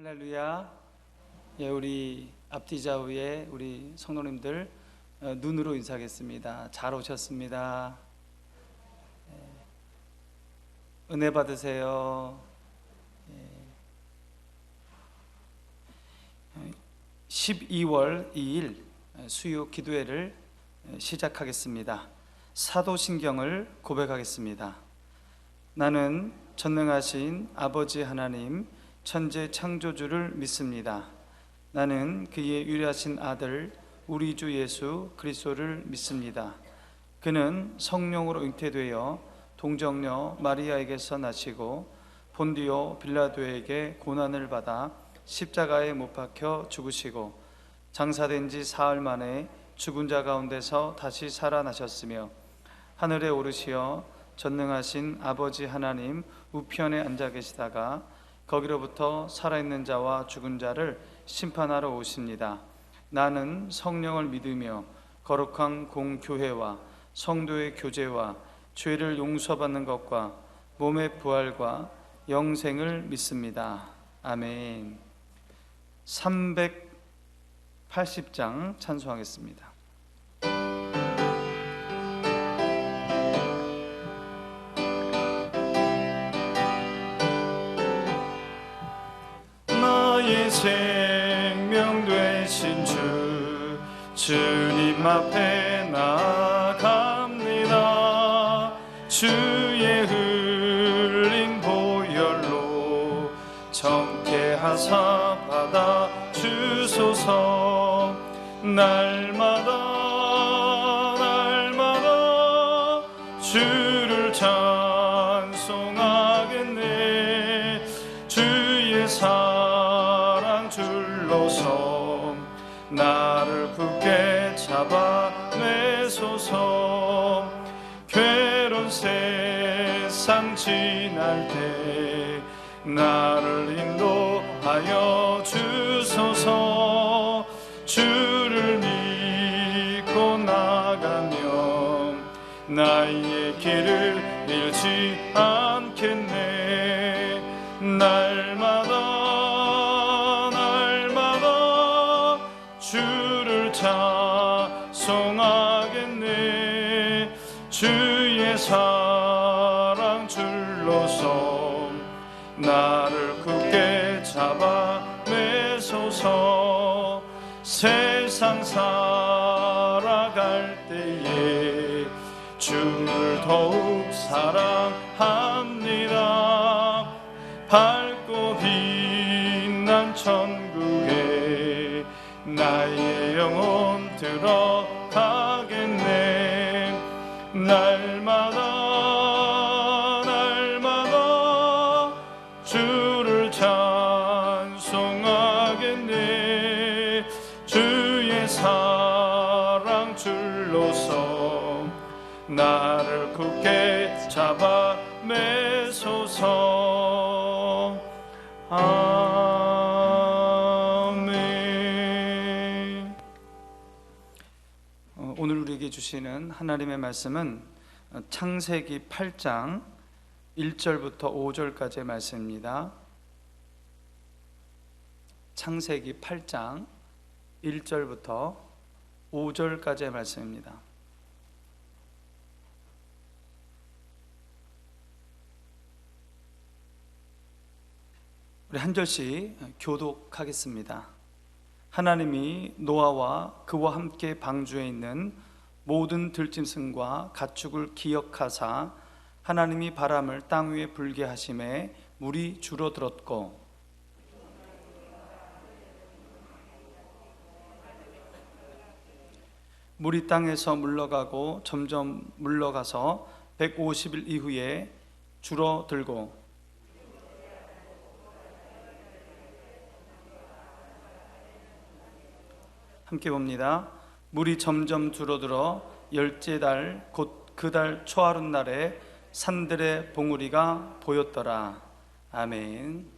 할렐루야. 예, 우리 앞뒤 좌우에 우리 성도님들 눈으로 인사하겠습니다. 잘 오셨습니다. 은혜 받으세요. 12월 2일 수요 기도회를 시작하겠습니다. 사도신경을 고백하겠습니다. 나는 전능하신 아버지 하나님 천재 창조주를 믿습니다. 나는 그의 유일하신 아들 우리 주 예수 그리스도를 믿습니다. 그는 성령으로 잉태되어 동정녀 마리아에게서 나시고 본디오 빌라도에게 고난을 받아 십자가에 못 박혀 죽으시고 장사된 지 사흘 만에 죽은 자 가운데서 다시 살아나셨으며 하늘에 오르시어 전능하신 아버지 하나님 우편에 앉아 계시다가 거기로부터 살아있는 자와 죽은 자를 심판하러 오십니다. 나는 성령을 믿으며 거룩한 공교회와 성도의 교제와 죄를 용서받는 것과 몸의 부활과 영생을 믿습니다. 아멘. 380장 찬송하겠습니다. 생명 되신 주님 앞에 나갑니다. 주의 흘린 보혈로 정케하사 받아 주소서. 날마다 주를 찬송하겠네. 주의 사랑 줄로서 나를 굳게 잡아내소서. 괴로운 세상 지날 때 나를 인도하여 주소서. 주를 믿고 나가면 나의 길을 잃지 않겠네. 날마다 주를 찬송하겠네. 주의 사랑 줄로서 나를 굳게 잡아내소서. 세상 살아갈 때에 주를 더욱 사랑합니다. 밝고 빛난 천국에 나의 영혼 들어가겠네. 날마다 주를 찬송하겠네. 주의 사랑 줄로서 나를 굳게 잡아매소서. 아멘. 오늘 우리에게 주시는 하나님의 말씀은 창세기 8장 1절부터 5절까지의 말씀입니다. 창세기 8장 1절부터 5절까지의 말씀입니다. 우리 한 절씩 교독하겠습니다. 하나님이 노아와 그와 함께 방주에 있는 모든 들짐승과 가축을 기억하사 하나님이 바람을 땅 위에 불게 하심에 물이 줄어들었고 물이 땅에서 물러가고 점점 물러가서 150일 이후에 줄어들고 함께 봅니다. 물이 점점 줄어들어 열째 달 곧 그 달 초하룻날에 산들의 봉우리가 보였더라. 아멘.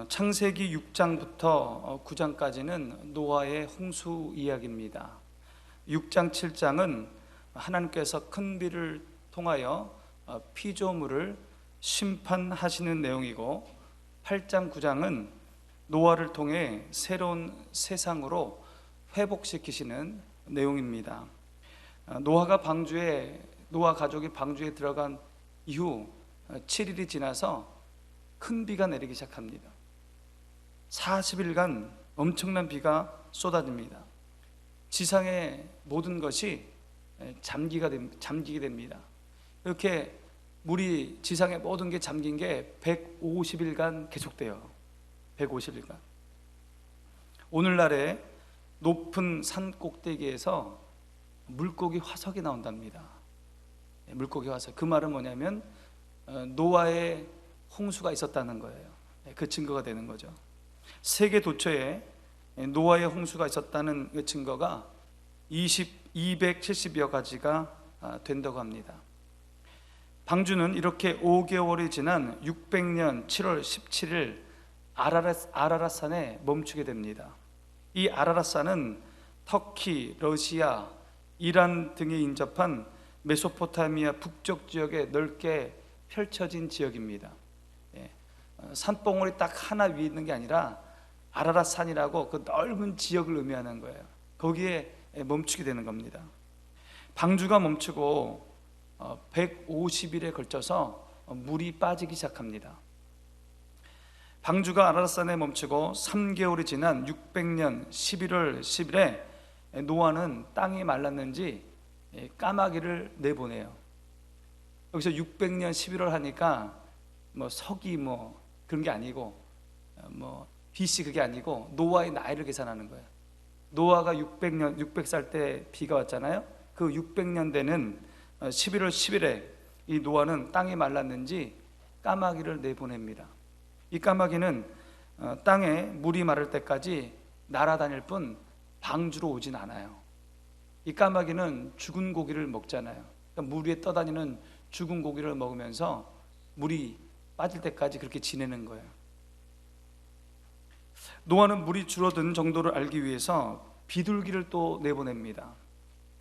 창세기 6장부터 9장까지는 노아의 홍수 이야기입니다. 6장 7장은 하나님께서 큰 비를 통하여 피조물을 심판하시는 내용이고 8장 9장은 노아를 통해 새로운 세상으로 회복시키시는 내용입니다. 노아 가족이 방주에 들어간 이후 7일이 지나서 큰 비가 내리기 시작합니다. 40일간 엄청난 비가 쏟아집니다. 지상의 모든 것이 잠기게 됩니다. 이렇게 물이 지상의 모든 게 잠긴 게 150일간 계속돼요. 150일간. 오늘날에 높은 산 꼭대기에서 물고기 화석이 나온답니다. 물고기 화석. 그 말은 뭐냐면 노아의 홍수가 있었다는 거예요. 그 증거가 되는 거죠. 세계 도처에 노아의 홍수가 있었다는 그 증거가 270여 가지가 된다고 합니다. 방주는 이렇게 5개월이 지난 600년 7월 17일 아라랏산에 멈추게 됩니다. 이 아라랏산은 터키, 러시아, 이란 등에 인접한 메소포타미아 북쪽 지역에 넓게 펼쳐진 지역입니다. 산봉우리 딱 하나 위에 있는 게 아니라 아라랏산이라고 그 넓은 지역을 의미하는 거예요. 거기에 멈추게 되는 겁니다. 방주가 멈추고 150일에 걸쳐서 물이 빠지기 시작합니다. 방주가 아라랏산에 멈추고 3개월이 지난 600년 11월 10일에 노아는 땅이 말랐는지 까마귀를 내보내요. 여기서 600년 11월 하니까 서기 그런 게 아니고 BC 그게 아니고 노아의 나이를 계산하는 거예요. 노아가 600살 때 비가 왔잖아요. 그 600년 되는 11월 10일에 이 노아는 땅이 말랐는지 까마귀를 내보냅니다. 이 까마귀는 땅에 물이 마를 때까지 날아다닐 뿐 방주로 오진 않아요. 이 까마귀는 죽은 고기를 먹잖아요. 그러니까 물 위에 떠다니는 죽은 고기를 먹으면서 물이 빠질 때까지 그렇게 지내는 거예요. 노아는 물이 줄어든 정도를 알기 위해서 비둘기를 또 내보냅니다.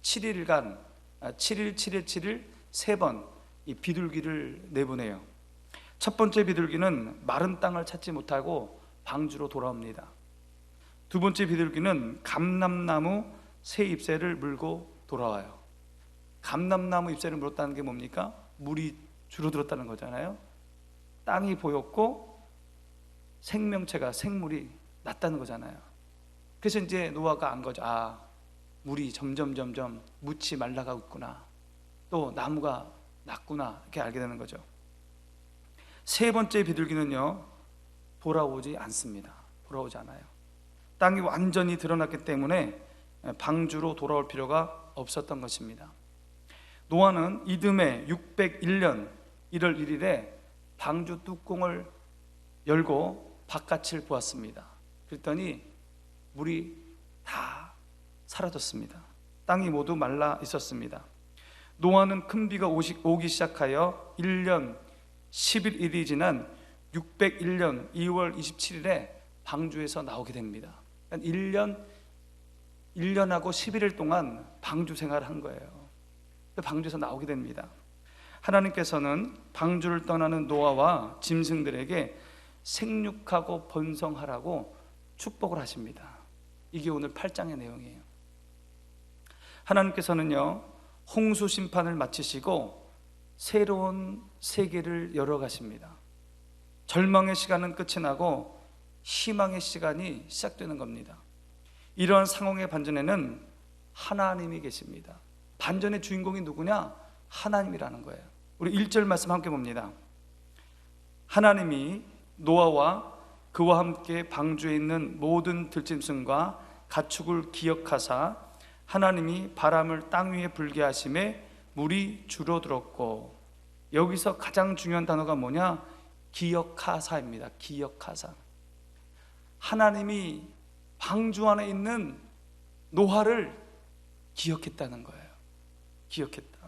7일간 7일 7일 7일 3번 이 비둘기를 내보내요. 첫 번째 비둘기는 마른 땅을 찾지 못하고 방주로 돌아옵니다. 두 번째 비둘기는 감람나무 새 잎새를 물고 돌아와요. 감람나무 잎새를 물었다는 게 뭡니까? 물이 줄어들었다는 거잖아요. 땅이 보였고 생물이 났다는 거잖아요. 그래서 이제 노아가 안 거죠. 물이 점점 묻지 말라가고 있구나. 또 나무가 났구나. 이렇게 알게 되는 거죠. 세 번째 비둘기는요, 돌아오지 않습니다. 돌아오지 않아요. 땅이 완전히 드러났기 때문에 방주로 돌아올 필요가 없었던 것입니다. 노아는 이듬해 601년 1월 1일에 방주 뚜껑을 열고 바깥을 보았습니다. 그랬더니 물이 다 사라졌습니다. 땅이 모두 말라 있었습니다. 노아는 큰 비가 오기 시작하여 1년 11일이 지난 601년 2월 27일에 방주에서 나오게 됩니다. 그러니까 1년하고 11일 동안 방주 생활을 한 거예요. 방주에서 나오게 됩니다. 하나님께서는 방주를 떠나는 노아와 짐승들에게 생육하고 번성하라고 축복을 하십니다. 이게 오늘 8장의 내용이에요. 하나님께서는요, 홍수 심판을 마치시고 새로운 세계를 열어가십니다. 절망의 시간은 끝이 나고 희망의 시간이 시작되는 겁니다. 이러한 상황의 반전에는 하나님이 계십니다. 반전의 주인공이 누구냐? 하나님이라는 거예요. 우리 1절 말씀 함께 봅니다. 하나님이 노아와 그와 함께 방주에 있는 모든 들짐승과 가축을 기억하사 하나님이 바람을 땅 위에 불게 하심에 물이 줄어들었고, 여기서 가장 중요한 단어가 뭐냐? 기억하사입니다. 기억하사. 하나님이 방주 안에 있는 노아를 기억했다는 거예요. 기억했다.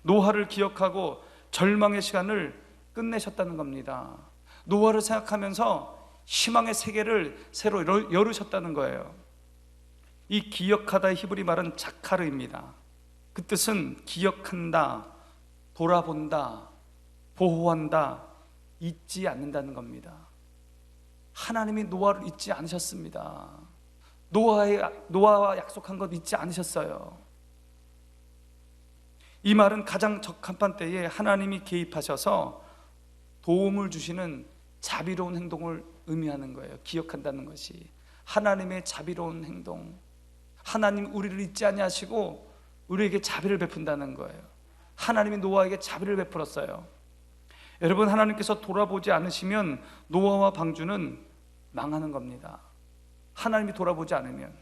노아를 기억하고 절망의 시간을 끝내셨다는 겁니다. 노아를 생각하면서 희망의 세계를 새로 열으셨다는 거예요. 이 기억하다의 히브리 말은 자카르입니다. 그 뜻은 기억한다, 돌아본다, 보호한다, 잊지 않는다는 겁니다. 하나님이 노아를 잊지 않으셨습니다. 노아와 약속한 것 잊지 않으셨어요. 이 말은 가장 적합한 때에 하나님이 개입하셔서 도움을 주시는 자비로운 행동을 의미하는 거예요. 기억한다는 것이 하나님의 자비로운 행동. 하나님 우리를 잊지 아니하시고 우리에게 자비를 베푼다는 거예요. 하나님이 노아에게 자비를 베풀었어요. 여러분, 하나님께서 돌아보지 않으시면 노아와 방주는 망하는 겁니다. 하나님이 돌아보지 않으면.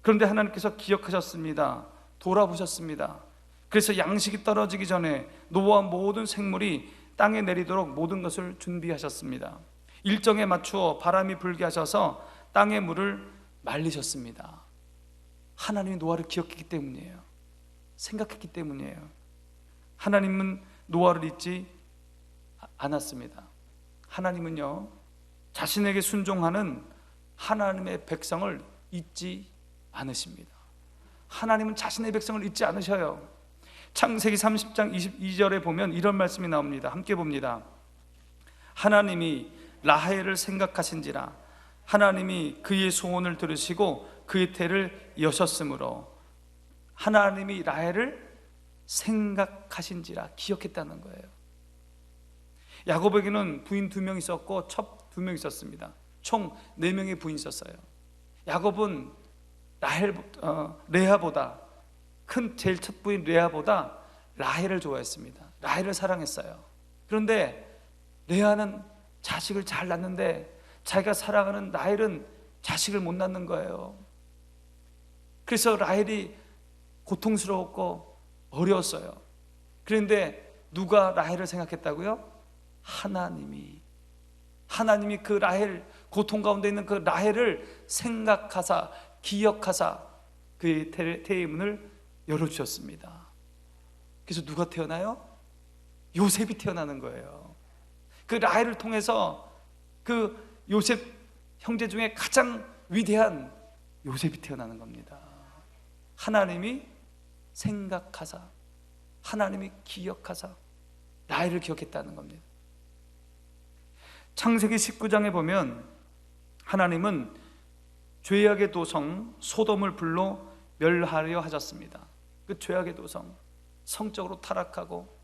그런데 하나님께서 기억하셨습니다. 돌아보셨습니다. 그래서 양식이 떨어지기 전에 노아와 모든 생물이 땅에 내리도록 모든 것을 준비하셨습니다. 일정에 맞추어 바람이 불게 하셔서 땅의 물을 말리셨습니다. 하나님이 노아를 기억했기 때문이에요. 생각했기 때문이에요. 하나님은 노아를 잊지 않았습니다. 하나님은요, 자신에게 순종하는 하나님의 백성을 잊지 않으십니다. 하나님은 자신의 백성을 잊지 않으셔요. 창세기 30장 22절에 보면 이런 말씀이 나옵니다. 함께 봅니다. 하나님이 라헬을 생각하신지라 하나님이 그의 소원을 들으시고 그의 태를 여셨으므로. 하나님이 라헬을 생각하신지라, 기억했다는 거예요. 야곱에게는 부인 2명 있었고 첩 2명 있었습니다. 총 4명의 부인이 있었어요. 야곱은 레아보다, 큰 제일 첫 부인 레아보다 라헬을 좋아했습니다. 라헬을 사랑했어요. 그런데 레아는 자식을 잘 낳는데 자기가 사랑하는 라헬은 자식을 못 낳는 거예요. 그래서 라헬이 고통스러웠고 어려웠어요. 그런데 누가 라헬을 생각했다고요? 하나님이 그 라헬, 고통 가운데 있는 그 라헬을 생각하사 기억하사 그의 태의 문을 열어주셨습니다. 그래서 누가 태어나요? 요셉이 태어나는 거예요. 그 라헬을 통해서 그 요셉 형제 중에 가장 위대한 요셉이 태어나는 겁니다. 하나님이 생각하사, 하나님이 기억하사 라헬을 기억했다는 겁니다. 창세기 19장에 보면 하나님은 죄악의 도성 소돔을 불러 멸하려 하셨습니다. 그 죄악의 도성, 성적으로 타락하고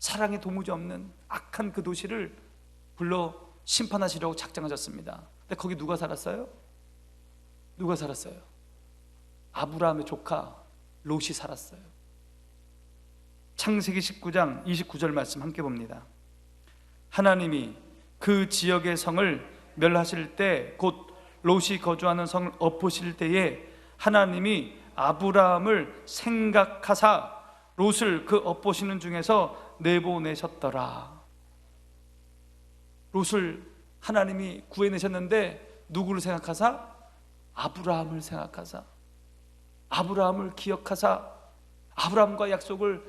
사랑이 도무지 없는 악한 그 도시를 불러 심판하시려고 작정하셨습니다. 근데 거기 누가 살았어요? 누가 살았어요? 아브라함의 조카 롯이 살았어요. 창세기 19장 29절 말씀 함께 봅니다. 하나님이 그 지역의 성을 멸하실 때, 곧 롯이 거주하는 성을 엎으실 때에 하나님이 아브라함을 생각하사 롯을 그 엎으시는 중에서 내보내셨더라. 롯을 하나님이 구해내셨는데 누구를 생각하사? 아브라함을 생각하사, 아브라함을 기억하사 아브라함과 약속을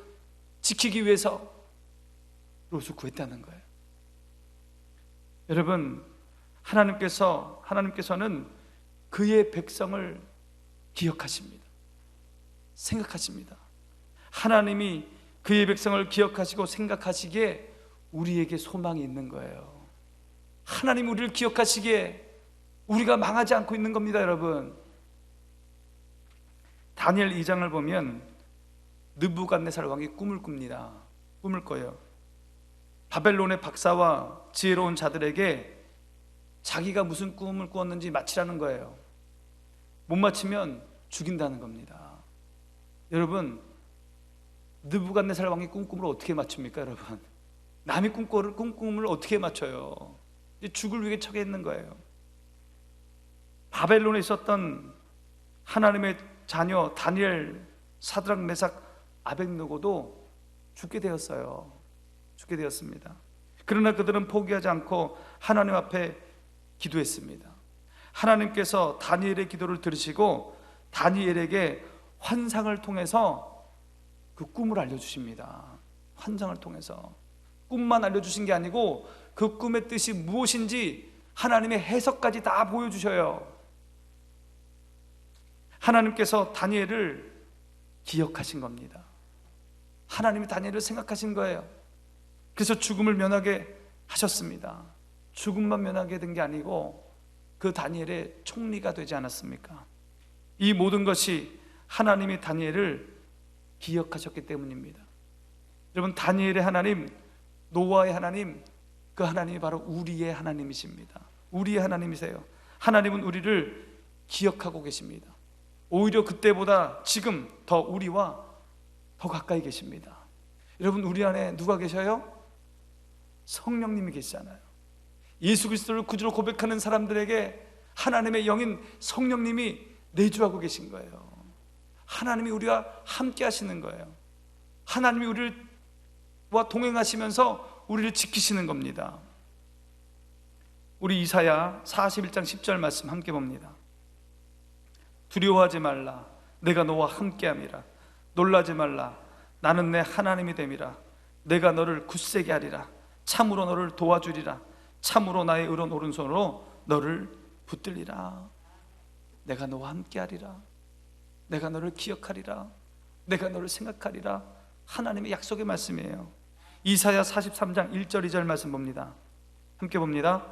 지키기 위해서 롯을 구했다는 거예요. 여러분, 하나님께서는 그의 백성을 기억하십니다. 생각하십니다. 하나님이 그의 백성을 기억하시고 생각하시기에 우리에게 소망이 있는 거예요. 하나님 우리를 기억하시기에 우리가 망하지 않고 있는 겁니다. 여러분, 다니엘 2장을 보면 느부갓네살 왕이 꿈을 꿉니다. 꿈을 꿔요. 바벨론의 박사와 지혜로운 자들에게 자기가 무슨 꿈을 꾸었는지 맞히라는 거예요. 못 맞히면 죽인다는 겁니다. 여러분, 느부갓네살 왕이 꿈을 어떻게 맞춥니까? 여러분, 남이 꿈꿈을 어떻게 맞춰요? 죽을 위기에 처해 있는 거예요. 바벨론에 있었던 하나님의 자녀 다니엘, 사드락, 메삭, 아벳느고도 죽게 되었습니다. 그러나 그들은 포기하지 않고 하나님 앞에 기도했습니다. 하나님께서 다니엘의 기도를 들으시고 다니엘에게 환상을 통해서 그 꿈을 알려주십니다. 환상을 통해서 꿈만 알려주신 게 아니고 그 꿈의 뜻이 무엇인지 하나님의 해석까지 다 보여주셔요. 하나님께서 다니엘을 기억하신 겁니다. 하나님이 다니엘을 생각하신 거예요. 그래서 죽음을 면하게 하셨습니다. 죽음만 면하게 된 게 아니고 그 다니엘의 총리가 되지 않았습니까? 이 모든 것이 하나님이 다니엘을 기억하셨기 때문입니다. 여러분, 다니엘의 하나님, 노아의 하나님, 그 하나님이 바로 우리의 하나님이십니다. 우리의 하나님이세요. 하나님은 우리를 기억하고 계십니다. 오히려 그때보다 지금 더 우리와 더 가까이 계십니다. 여러분, 우리 안에 누가 계셔요? 성령님이 계시잖아요. 예수 그리스도를 구주로 고백하는 사람들에게 하나님의 영인 성령님이 내주하고 계신 거예요. 하나님이 우리와 함께 하시는 거예요. 하나님이 우리와 동행하시면서 우리를 지키시는 겁니다. 우리 이사야 41장 10절 말씀 함께 봅니다. 두려워하지 말라, 내가 너와 함께함이라. 놀라지 말라, 나는 내 하나님이 됨이라. 내가 너를 굳세게 하리라. 참으로 너를 도와주리라. 참으로 나의 의로운 오른손으로 너를 붙들리라. 내가 너와 함께하리라. 내가 너를 기억하리라. 내가 너를 생각하리라. 하나님의 약속의 말씀이에요. 이사야 43장 1절 2절 말씀 봅니다. 함께 봅니다.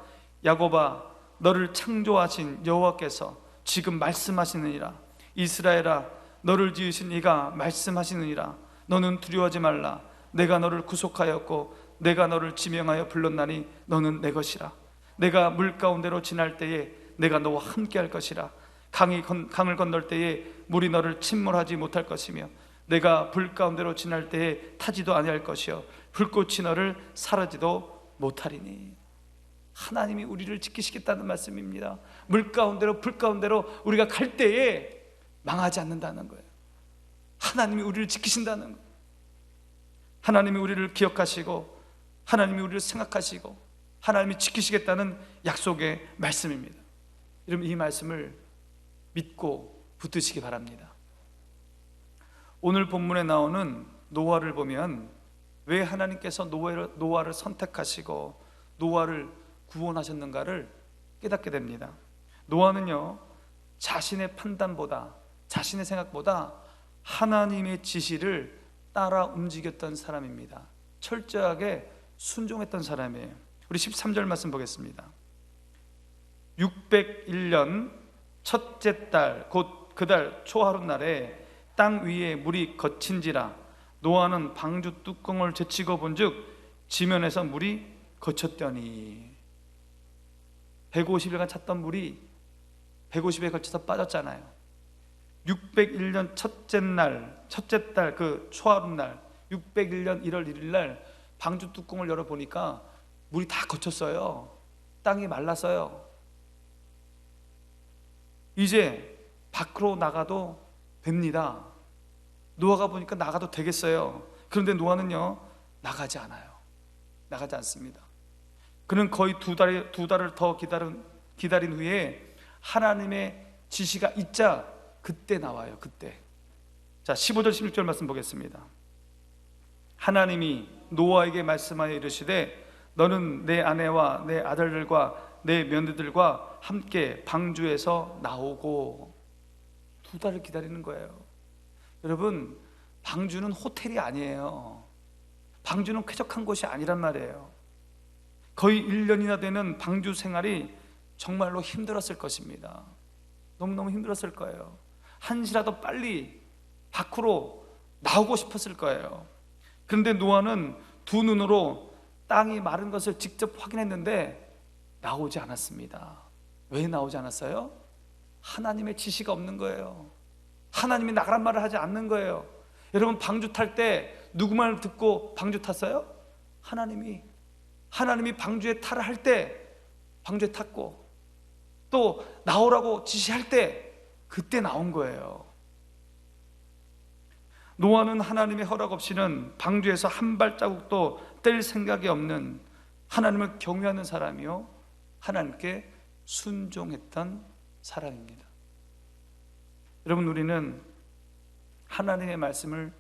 야곱아, 너를 창조하신 여호와께서 지금 말씀하시느니라. 이스라엘아, 너를 지으신 이가 말씀하시느니라. 너는 두려워하지 말라. 내가 너를 구속하였고 내가 너를 지명하여 불렀나니 너는 내 것이라. 내가 물 가운데로 지날 때에 내가 너와 함께 할 것이라. 강을 건널 때에 물이 너를 침몰하지 못할 것이며 내가 불 가운데로 지날 때에 타지도 아니할 것이요 불꽃이 너를 사르지도 못하리니. 하나님이 우리를 지키시겠다는 말씀입니다. 물 가운데로 불 가운데로 우리가 갈 때에 망하지 않는다는 거예요. 하나님이 우리를 지키신다는 거예요. 하나님이 우리를 기억하시고 하나님이 우리를 생각하시고 하나님이 지키시겠다는 약속의 말씀입니다. 여러분, 이 말씀을 믿고 붙드시기 바랍니다. 오늘 본문에 나오는 노아를 보면 왜 하나님께서 노아를 선택하시고 노아를 구원하셨는가를 깨닫게 됩니다. 노아는요, 자신의 판단보다, 자신의 생각보다 하나님의 지시를 따라 움직였던 사람입니다. 철저하게 순종했던 사람이에요. 우리 13절 말씀 보겠습니다. 601년 첫째 달 곧 그 달 초하룻날에 땅 위에 물이 거친지라. 노아는 방주 뚜껑을 제치고 본즉 지면에서 물이 거쳤더니. 150일간 찼던 물이 150에 걸쳐서 빠졌잖아요. 601년 첫째 달 그 초하룻날 601년 1월 1일 날 방주 뚜껑을 열어보니까 물이 다 거쳤어요. 땅이 말랐어요. 이제 밖으로 나가도 됩니다. 노아가 보니까 나가도 되겠어요. 그런데 노아는요, 나가지 않아요. 나가지 않습니다. 그는 거의 두 달을 더 기다린 후에 하나님의 지시가 있자 그때 나와요. 그때. 자, 15절 16절 말씀 보겠습니다. 하나님이 노아에게 말씀하여 이르시되 너는 내 아내와 내 아들들과 내 며느리들과 함께 방주에서 나오고. 두 달을 기다리는 거예요. 여러분, 방주는 호텔이 아니에요. 방주는 쾌적한 곳이 아니란 말이에요. 거의 1년이나 되는 방주 생활이 정말로 힘들었을 것입니다. 너무너무 힘들었을 거예요. 한시라도 빨리 밖으로 나오고 싶었을 거예요. 그런데 노아는 두 눈으로 땅이 마른 것을 직접 확인했는데 나오지 않았습니다. 왜 나오지 않았어요? 하나님의 지시가 없는 거예요. 하나님이 나가란 말을 하지 않는 거예요. 여러분, 방주 탈 때 누구 말 듣고 방주 탔어요? 하나님이 방주에 타라 할 때 방주에 탔고, 또 나오라고 지시할 때 그때 나온 거예요. 노아는 하나님의 허락 없이는 방주에서 한 발자국도 뗄 생각이 없는 하나님을 경외하는 사람이요, 하나님께 순종했던 사람입니다. 여러분, 우리는 하나님의 말씀을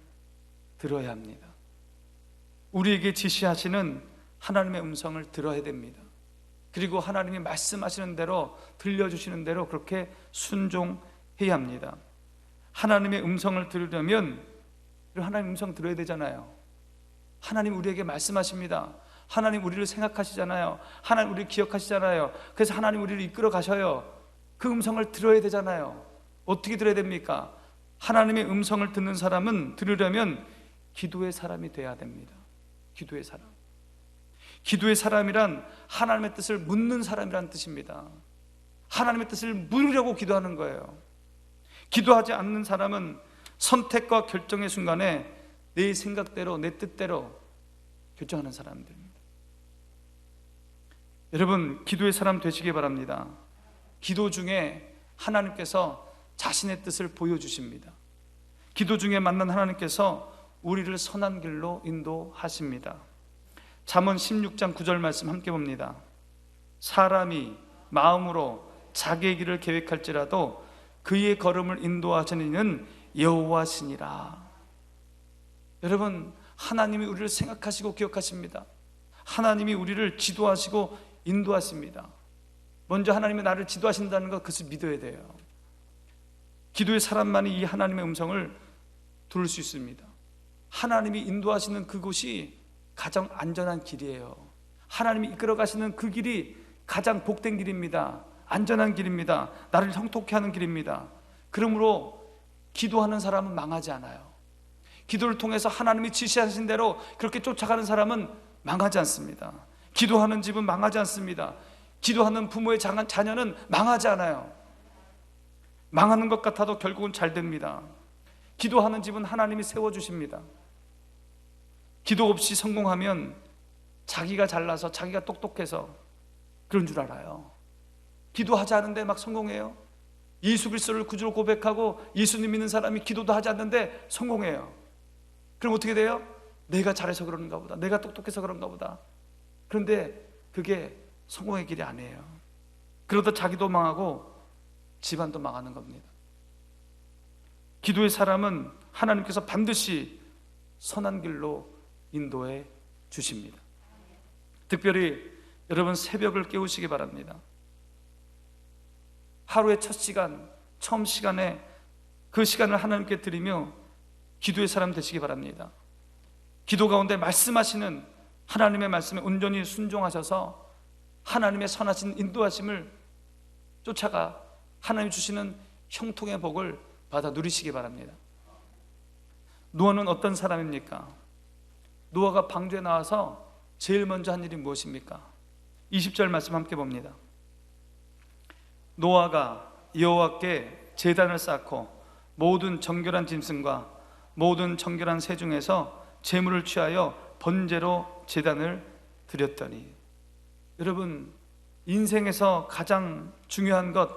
들어야 합니다. 우리에게 지시하시는 하나님의 음성을 들어야 됩니다. 그리고 하나님이 말씀하시는 대로, 들려주시는 대로 그렇게 순종해야 합니다. 하나님의 음성을 들으려면 하나님의 음성 들어야 되잖아요. 하나님 우리에게 말씀하십니다. 하나님 우리를 생각하시잖아요. 하나님 우리를 기억하시잖아요. 그래서 하나님 우리를 이끌어 가셔요. 그 음성을 들어야 되잖아요. 어떻게 들어야 됩니까? 하나님의 음성을 듣는 사람은 들으려면 기도의 사람이 돼야 됩니다. 기도의 사람. 기도의 사람이란 하나님의 뜻을 묻는 사람이란 뜻입니다. 하나님의 뜻을 물으려고 기도하는 거예요. 기도하지 않는 사람은 선택과 결정의 순간에 내 생각대로, 내 뜻대로 결정하는 사람들입니다. 여러분, 기도의 사람 되시기 바랍니다. 기도 중에 하나님께서 자신의 뜻을 보여주십니다. 기도 중에 만난 하나님께서 우리를 선한 길로 인도하십니다. 잠언 16장 9절 말씀 함께 봅니다. 사람이 마음으로 자기의 길을 계획할지라도 그의 걸음을 인도하시는 이는 여호와시니라. 여러분, 하나님이 우리를 생각하시고 기억하십니다. 하나님이 우리를 지도하시고 인도하십니다. 먼저 하나님이 나를 지도하신다는 것, 그것을 믿어야 돼요. 기도의 사람만이 이 하나님의 음성을 들을 수 있습니다. 하나님이 인도하시는 그곳이 가장 안전한 길이에요. 하나님이 이끌어 가시는 그 길이 가장 복된 길입니다. 안전한 길입니다. 나를 형통케 하는 길입니다. 그러므로 기도하는 사람은 망하지 않아요. 기도를 통해서 하나님이 지시하신 대로 그렇게 쫓아가는 사람은 망하지 않습니다. 기도하는 집은 망하지 않습니다. 기도하는 부모의 자녀는 망하지 않아요. 망하는 것 같아도 결국은 잘 됩니다. 기도하는 집은 하나님이 세워주십니다. 기도 없이 성공하면 자기가 잘나서, 자기가 똑똑해서 그런 줄 알아요. 기도하지 않은데 막 성공해요. 예수 그리스도를 구주로 고백하고 예수님 믿는 사람이 기도도 하지 않는데 성공해요. 그럼 어떻게 돼요? 내가 잘해서 그런가 보다, 내가 똑똑해서 그런가 보다. 그런데 그게 성공의 길이 아니에요. 그러다 자기도 망하고 집안도 망하는 겁니다. 기도의 사람은 하나님께서 반드시 선한 길로 인도해 주십니다. 특별히 여러분, 새벽을 깨우시기 바랍니다. 하루의 첫 시간, 처음 시간에 그 시간을 하나님께 드리며 기도의 사람 되시기 바랍니다. 기도 가운데 말씀하시는 하나님의 말씀에 온전히 순종하셔서 하나님의 선하신 인도하심을 쫓아가 하나님이 주시는 형통의 복을 받아 누리시기 바랍니다. 노아는 어떤 사람입니까? 노아가 방주에 나와서 제일 먼저 한 일이 무엇입니까? 20절 말씀 함께 봅니다. 노아가 여호와께 제단을 쌓고 모든 정결한 짐승과 모든 정결한 새 중에서 제물을 취하여 번제로 제단을 드렸더니. 여러분, 인생에서 가장 중요한 것,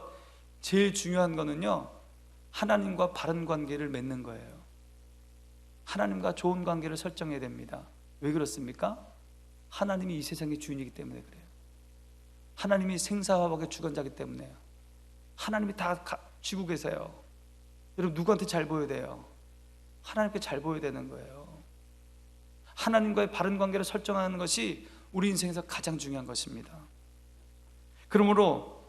제일 중요한 거는요, 하나님과 바른 관계를 맺는 거예요. 하나님과 좋은 관계를 설정해야 됩니다. 왜 그렇습니까? 하나님이 이 세상의 주인이기 때문에 그래요. 하나님이 생사화복의 주관자이기 때문에요. 하나님이 다 쥐고 계세요. 여러분, 누구한테 잘 보여야 돼요? 하나님께 잘 보여야 되는 거예요. 하나님과의 바른 관계를 설정하는 것이 우리 인생에서 가장 중요한 것입니다. 그러므로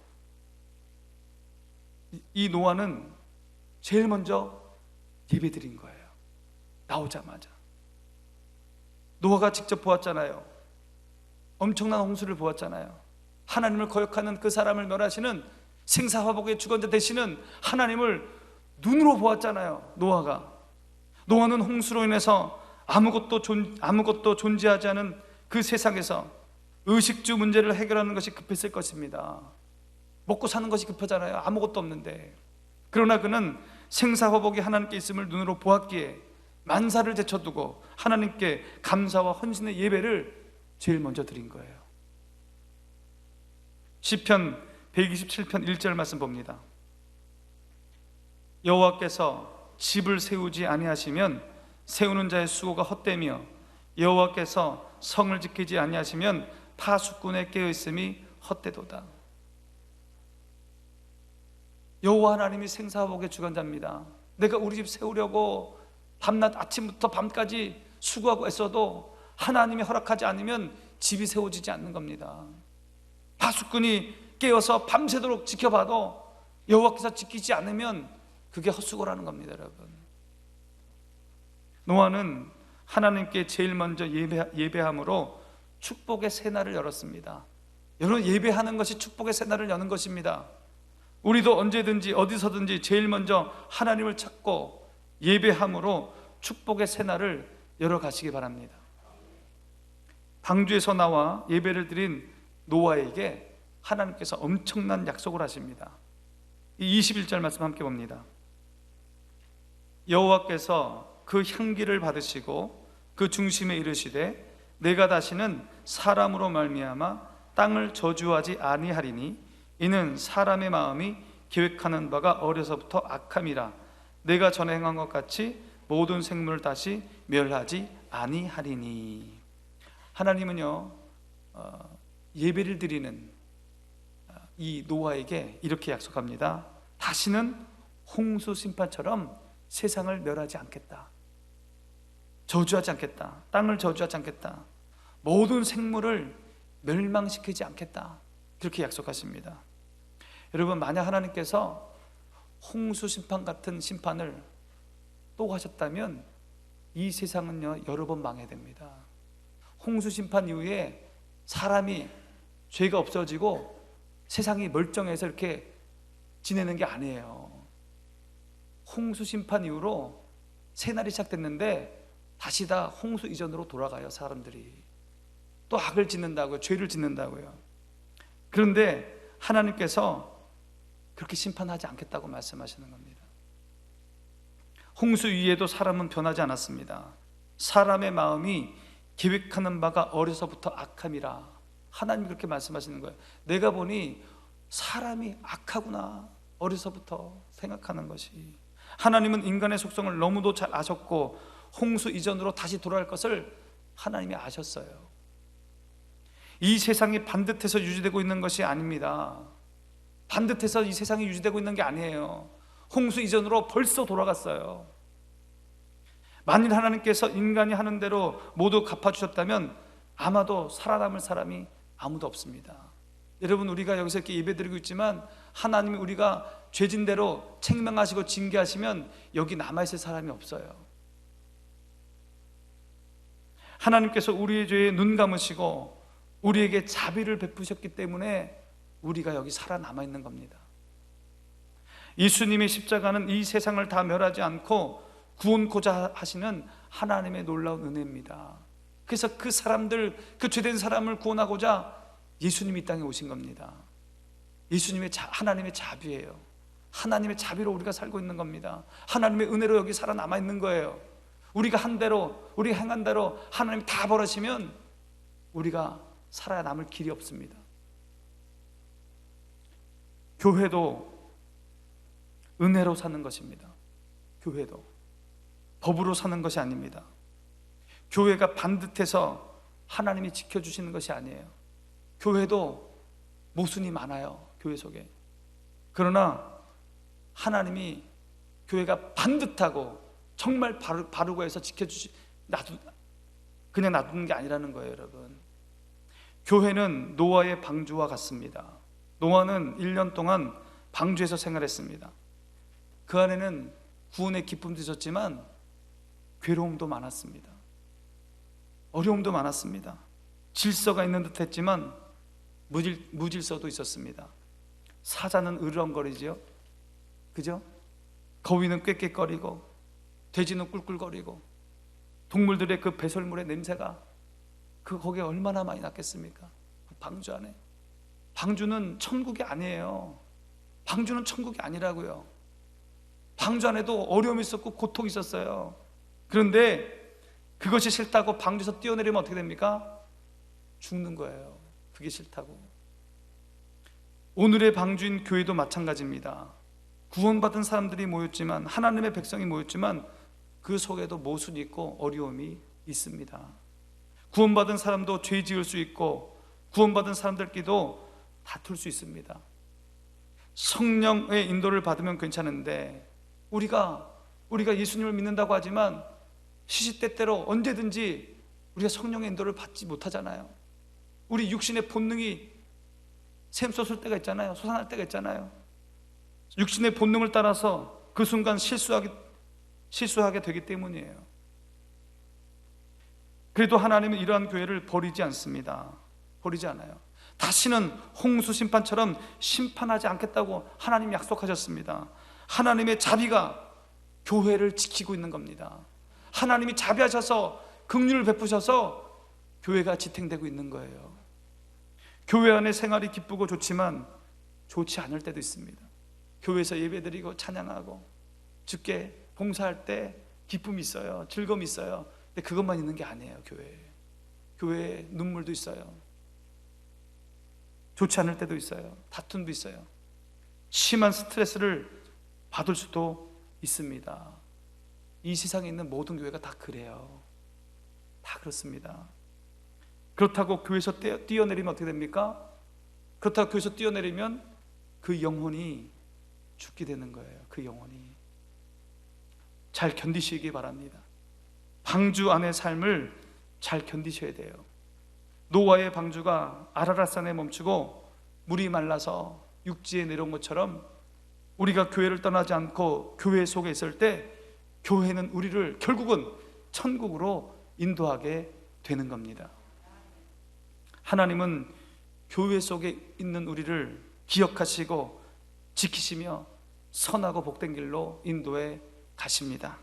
이 노아는 제일 먼저 예배 드린 거예요. 나오자마자. 노아가 직접 보았잖아요. 엄청난 홍수를 보았잖아요. 하나님을 거역하는 그 사람을 멸하시는 생사화복의 주권자 되시는 하나님을 눈으로 보았잖아요. 노아는 홍수로 인해서 아무것도 존재하지 않은 그 세상에서 의식주 문제를 해결하는 것이 급했을 것입니다. 먹고 사는 것이 급하잖아요. 아무것도 없는데. 그러나 그는 생사화복이 하나님께 있음을 눈으로 보았기에 만사를 제쳐두고 하나님께 감사와 헌신의 예배를 제일 먼저 드린 거예요. 시편 127편 1절 말씀 봅니다. 여호와께서 집을 세우지 아니하시면 세우는 자의 수고가 헛되며 여호와께서 성을 지키지 아니하시면 파수꾼의 깨어있음이 헛되도다. 여호와 하나님이 생사화복의 주관자입니다. 내가 우리 집 세우려고 밤낮 아침부터 밤까지 수고하고 애써도 하나님이 허락하지 않으면 집이 세워지지 않는 겁니다. 파수꾼이 깨어서 밤새도록 지켜봐도 여호와께서 지키지 않으면 그게 헛수고라는 겁니다. 여러분, 노아는 하나님께 제일 먼저 예배함으로 축복의 새날을 열었습니다. 여러분, 예배하는 것이 축복의 새날을 여는 것입니다. 우리도 언제든지 어디서든지 제일 먼저 하나님을 찾고 예배함으로 축복의 새날을 열어가시기 바랍니다. 방주에서 나와 예배를 드린 노아에게 하나님께서 엄청난 약속을 하십니다. 이 21절 말씀 함께 봅니다. 여호와께서 그 향기를 받으시고 그 중심에 이르시되 내가 다시는 사람으로 말미암아 땅을 저주하지 아니하리니 이는 사람의 마음이 계획하는 바가 어려서부터 악함이라. 내가 전에 행한 것 같이 모든 생물을 다시 멸하지 아니하리니. 하나님은요, 예배를 드리는 이 노아에게 이렇게 약속합니다. 다시는 홍수 심판처럼 세상을 멸하지 않겠다. 저주하지 않겠다. 땅을 저주하지 않겠다. 모든 생물을 멸망시키지 않겠다. 그렇게 약속하십니다. 여러분, 만약 하나님께서 홍수 심판 같은 심판을 또 하셨다면 이 세상은요, 여러 번 망해야 됩니다. 홍수 심판 이후에 사람이 죄가 없어지고 세상이 멀쩡해서 이렇게 지내는 게 아니에요. 홍수 심판 이후로 새날이 시작됐는데 다시 다 홍수 이전으로 돌아가요. 사람들이 또 악을 짓는다고요. 죄를 짓는다고요. 그런데 하나님께서 그렇게 심판하지 않겠다고 말씀하시는 겁니다. 홍수 위에도 사람은 변하지 않았습니다. 사람의 마음이 계획하는 바가 어려서부터 악함이라. 하나님이 그렇게 말씀하시는 거예요. 내가 보니 사람이 악하구나. 어려서부터 생각하는 것이. 하나님은 인간의 속성을 너무도 잘 아셨고 홍수 이전으로 다시 돌아갈 것을 하나님이 아셨어요. 이 세상이 반듯해서 유지되고 있는 것이 아닙니다. 반듯해서 이 세상이 유지되고 있는 게 아니에요. 홍수 이전으로 벌써 돌아갔어요. 만일 하나님께서 인간이 하는 대로 모두 갚아주셨다면 아마도 살아남을 사람이 아무도 없습니다. 여러분, 우리가 여기서 이렇게 예배드리고 있지만 하나님이 우리가 죄진 대로 책망하시고 징계하시면 여기 남아있을 사람이 없어요. 하나님께서 우리의 죄에 눈 감으시고 우리에게 자비를 베푸셨기 때문에 우리가 여기 살아남아 있는 겁니다. 예수님의 십자가는 이 세상을 다 멸하지 않고 구원코자 하시는 하나님의 놀라운 은혜입니다. 그래서 그 사람들, 그 죄된 사람을 구원하고자 예수님이 이 땅에 오신 겁니다. 예수님의 하나님의 자비예요. 하나님의 자비로 우리가 살고 있는 겁니다. 하나님의 은혜로 여기 살아남아 있는 거예요. 우리가 한 대로, 우리가 행한 대로 하나님이 다 벌하시면 우리가 살아남을 길이 없습니다. 교회도 은혜로 사는 것입니다. 교회도 법으로 사는 것이 아닙니다. 교회가 반듯해서 하나님이 지켜주시는 것이 아니에요. 교회도 모순이 많아요. 교회 속에. 그러나 하나님이 교회가 반듯하고 정말 바르고 해서 그냥 놔두는 게 아니라는 거예요. 여러분, 교회는 노아의 방주와 같습니다. 노아는 1년 동안 방주에서 생활했습니다. 그 안에는 구원의 기쁨도 있었지만 괴로움도 많았습니다. 어려움도 많았습니다. 질서가 있는 듯 했지만 무질서도 있었습니다. 사자는 으르렁거리죠. 그죠? 거위는 꾀꾀거리고 돼지는 꿀꿀거리고 동물들의 그 배설물의 냄새가 거기에 얼마나 많이 났겠습니까? 방주 안에. 방주는 천국이 아니에요. 방주는 천국이 아니라고요. 방주 안에도 어려움이 있었고 고통이 있었어요. 그런데 그것이 싫다고 방주에서 뛰어내리면 어떻게 됩니까? 죽는 거예요. 그게 싫다고. 오늘의 방주인 교회도 마찬가지입니다. 구원받은 사람들이 모였지만, 하나님의 백성이 모였지만 그 속에도 모순이 있고 어려움이 있습니다. 구원받은 사람도 죄 지을 수 있고 구원받은 사람들끼리도 다툴 수 있습니다. 성령의 인도를 받으면 괜찮은데 우리가 예수님을 믿는다고 하지만 시시때때로 언제든지 우리가 성령의 인도를 받지 못하잖아요. 우리 육신의 본능이 샘솟을 때가 있잖아요. 솟아날 때가 있잖아요. 육신의 본능을 따라서 그 순간 실수하게 되기 때문이에요. 그래도 하나님은 이러한 교회를 버리지 않습니다. 버리지 않아요. 다시는 홍수 심판처럼 심판하지 않겠다고 하나님 약속하셨습니다. 하나님의 자비가 교회를 지키고 있는 겁니다. 하나님이 자비하셔서 긍휼을 베푸셔서 교회가 지탱되고 있는 거예요. 교회 안에 생활이 기쁘고 좋지만 좋지 않을 때도 있습니다. 교회에서 예배드리고 찬양하고 주께 봉사할 때 기쁨이 있어요. 즐거움이 있어요. 근데 그것만 있는 게 아니에요. 교회에 눈물도 있어요. 좋지 않을 때도 있어요. 다툼도 있어요. 심한 스트레스를 받을 수도 있습니다. 이 세상에 있는 모든 교회가 다 그래요. 다 그렇습니다. 그렇다고 교회에서 뛰어내리면 어떻게 됩니까? 그렇다고 교회에서 뛰어내리면 그 영혼이 죽게 되는 거예요. 그 영혼이. 잘 견디시기 바랍니다. 방주 안의 삶을 잘 견디셔야 돼요. 노아의 방주가 아라랏산에 멈추고 물이 말라서 육지에 내려온 것처럼 우리가 교회를 떠나지 않고 교회 속에 있을 때 교회는 우리를 결국은 천국으로 인도하게 되는 겁니다. 하나님은 교회 속에 있는 우리를 기억하시고 지키시며 선하고 복된 길로 인도해 가십니다.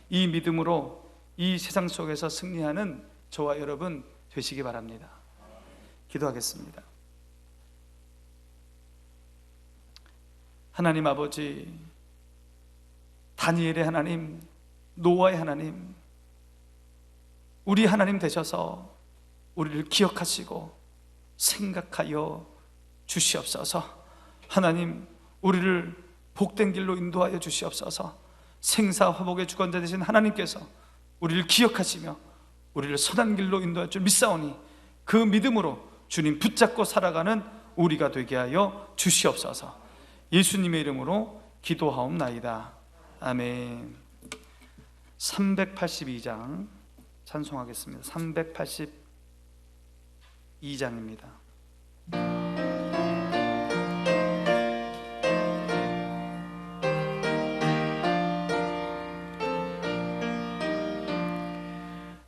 이 믿음으로 이 세상 속에서 승리하는 저와 여러분 되시기 바랍니다. 기도하겠습니다. 하나님 아버지, 다니엘의 하나님, 노아의 하나님, 우리 하나님 되셔서 우리를 기억하시고 생각하여 주시옵소서. 하나님, 우리를 복된 길로 인도하여 주시옵소서. 생사화복의 주권자 되신 하나님께서 우리를 기억하시며 우리를 선한 길로 인도할 줄 믿사오니 그 믿음으로 주님 붙잡고 살아가는 우리가 되게 하여 주시옵소서. 예수님의 이름으로 기도하옵나이다. 아멘. 382장 찬송하겠습니다. 382장입니다.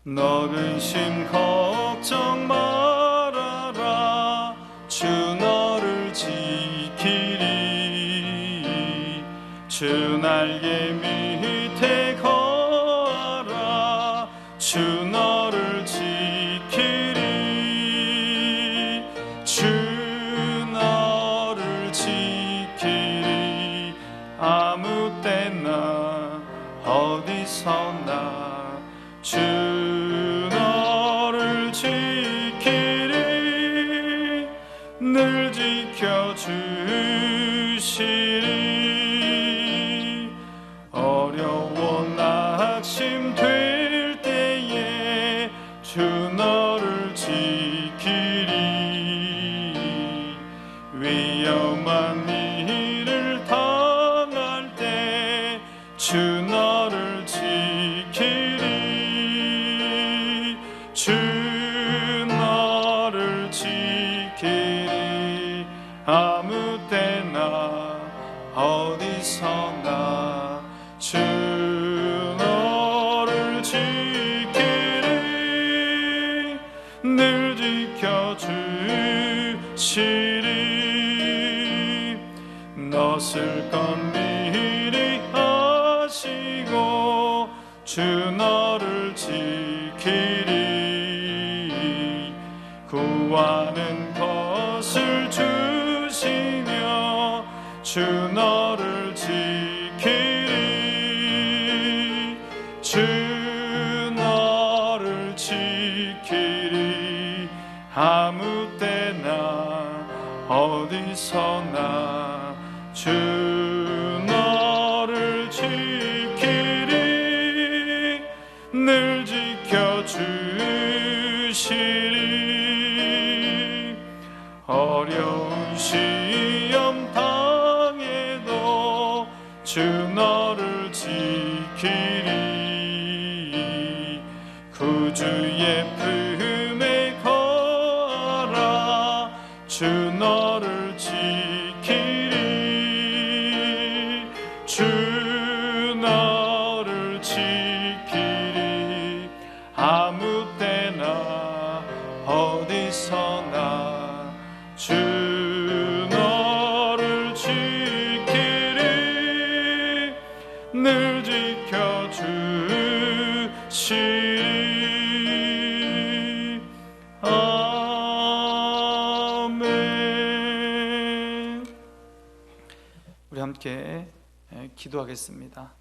너 근심 걱정 말아라. 주 너를 지키리. 주 날개 밑에 거하라. 주 너를 지키리. 주 너를 지키리. 아무 때나 어디서나 주 너를 지키리. 늘 지켜주시리. 어려워 낙심될 때에 주 너를 지키리. 위험한 일을 당할 때 주 너를 지키리. 주 너를 지키리. 아무 때나 어디서나 주 너를 지키리. 늘 지켜주시리. 너슬 건 미리 하시고 주 너를 지키리. 구하는 것을 주시며 주 너를 지키리. 주 너를 지키리. 아무 때나 어디서나 주 너를 지키리. 늘 지켜주시리. 어려운 시험 당해도 주 너를 지키리. 구주의 품에 거하라. 주 너를 지키리. 주 너를 지키리. 아무 때 우리 함께 기도하겠습니다.